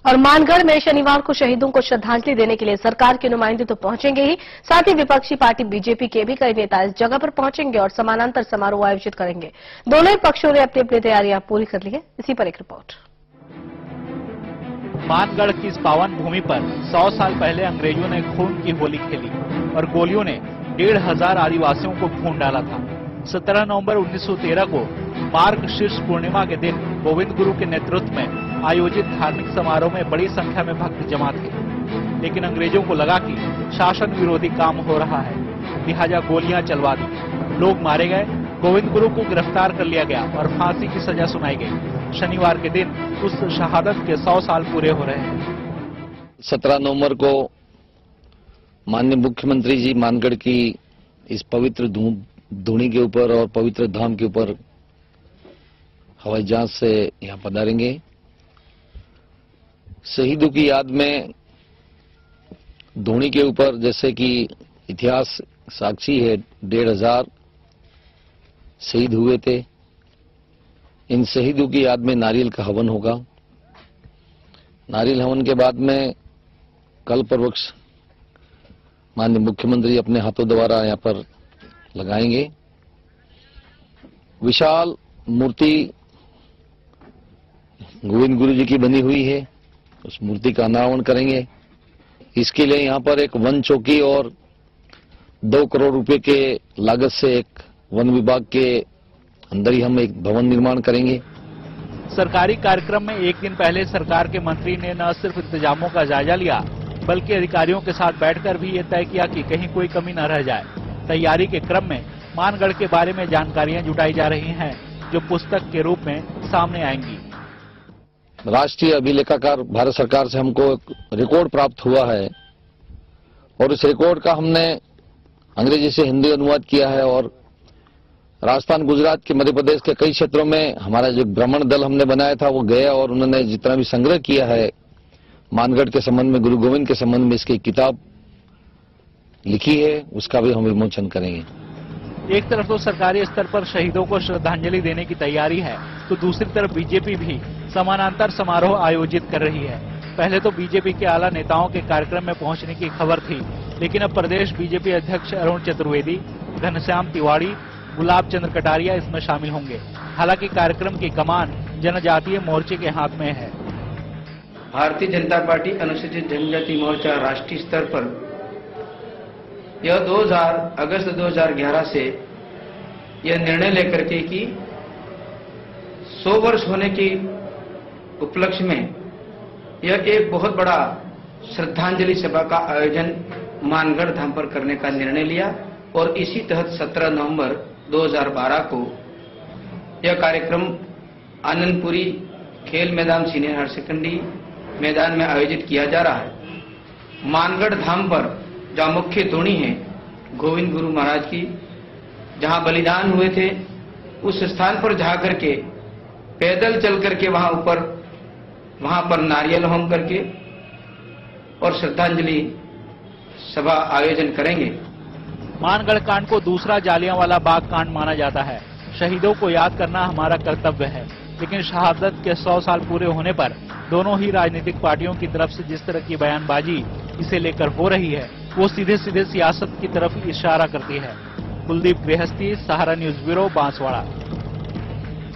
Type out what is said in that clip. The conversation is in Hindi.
और मानगढ़ में शनिवार को शहीदों को श्रद्धांजलि देने के लिए सरकार के नुमाइंदे तो पहुंचेंगे ही, साथ ही विपक्षी पार्टी बीजेपी के भी कई नेता इस जगह पर पहुंचेंगे और समानांतर समारोह आयोजित करेंगे। दोनों ही पक्षों ने अपनी अपनी तैयारियां पूरी कर ली है। इसी पर एक रिपोर्ट। मानगढ़ की इस पावन भूमि पर 100 साल पहले अंग्रेजों ने खून की होली खेली और गोलियों ने 1500 आदिवासियों को भून डाला था। 17 नवंबर 1913 को मार्गशीर्ष पूर्णिमा के दिन गोविंद गुरु के नेतृत्व में आयोजित धार्मिक समारोह में बड़ी संख्या में भक्त जमा थे, लेकिन अंग्रेजों को लगा कि शासन विरोधी काम हो रहा है, लिहाजा गोलियां चलवा दी। लोग मारे गए, गोविंद गुरु को गिरफ्तार कर लिया गया और फांसी की सजा सुनाई गई। शनिवार के दिन उस शहादत के 100 साल पूरे हो रहे हैं। 17 नवंबर को माननीय मुख्यमंत्री जी मानगढ़ की इस पवित्र धूनी के ऊपर और पवित्र धाम के ऊपर हवाई जहाज से यहां पधारेंगे। शहीदों की याद में धूनी के ऊपर, जैसे कि इतिहास साक्षी है, 1500 शहीद हुए थे। इन शहीदों की याद में नारियल का हवन होगा। नारियल हवन के बाद में कल्प वृक्ष माननीय मुख्यमंत्री अपने हाथों द्वारा यहां पर लगाएंगे। विशाल मूर्ति गोविंद गुरु जी की बनी हुई है, उस मूर्ति का अनावरण करेंगे। इसके लिए यहां पर एक वन चौकी और 2 करोड़ रुपए के लागत से एक वन विभाग के अंदर ही हम एक भवन निर्माण करेंगे। सरकारी कार्यक्रम में एक दिन पहले सरकार के मंत्री ने न सिर्फ इंतजामों का जायजा लिया, बल्कि अधिकारियों के साथ बैठकर भी ये तय किया कि कहीं कोई कमी न रह जाए। तैयारी के क्रम में मानगढ़ के बारे में जानकारियां जुटाई जा रही हैं, जो पुस्तक के रूप में सामने आएंगी। राष्ट्रीय अभिलेखाकार भारत सरकार से हमको एक रिकॉर्ड प्राप्त हुआ है और इस रिकॉर्ड का हमने अंग्रेजी से हिंदी अनुवाद किया है और राजस्थान, गुजरात के, मध्य प्रदेश के कई क्षेत्रों में हमारा जो भ्रमण दल हमने बनाया था वो गया और उन्होंने जितना भी संग्रह किया है मानगढ़ के संबंध में, गुरु गोविंद के संबंध में इसकी किताब लिखी है, उसका भी हम विमोचन करेंगे। एक तरफ तो सरकारी स्तर पर शहीदों को श्रद्धांजलि देने की तैयारी है, तो दूसरी तरफ बीजेपी भी समानांतर समारोह आयोजित कर रही है। पहले तो बीजेपी के आला नेताओं के कार्यक्रम में पहुंचने की खबर थी, लेकिन अब प्रदेश बीजेपी अध्यक्ष अरुण चतुर्वेदी, घनश्याम तिवारी, गुलाब चंद्र कटारिया इसमें शामिल होंगे। हालांकि कार्यक्रम की कमान जनजातीय मोर्चे के हाथ में है। भारतीय जनता पार्टी अनुसूचित जनजाति मोर्चा राष्ट्रीय स्तर पर यह अगस्त 2011 से यह निर्णय लेकर के कि 100 वर्ष होने की उपलक्ष्य में यह एक बहुत बड़ा श्रद्धांजलि सभा का आयोजन मानगढ़ धाम पर करने का निर्णय लिया और इसी तहत 17 नवंबर 2012 को यह कार्यक्रम आनंदपुरी खेल मैदान, सीनियर हायर सेकेंडरी मैदान में आयोजित किया जा रहा है। मानगढ़ धाम पर जहां मुख्य धूनी है गोविंद गुरु महाराज की, जहां बलिदान हुए थे, उस स्थान पर जा करके पैदल चल करके वहां पर नारियल होम करके और श्रद्धांजलि सभा आयोजन करेंगे। मानगढ़ कांड को दूसरा जालियांवाला बाग कांड माना जाता है। शहीदों को याद करना हमारा कर्तव्य है, लेकिन शहादत के 100 साल पूरे होने पर दोनों ही राजनीतिक पार्टियों की तरफ से जिस तरह की बयानबाजी इसे लेकर हो रही है, वो सीधे सीधे सियासत की तरफ इशारा करती है। कुलदीप गृहस्थी, सहारा न्यूज ब्यूरो, बांसवाड़ा।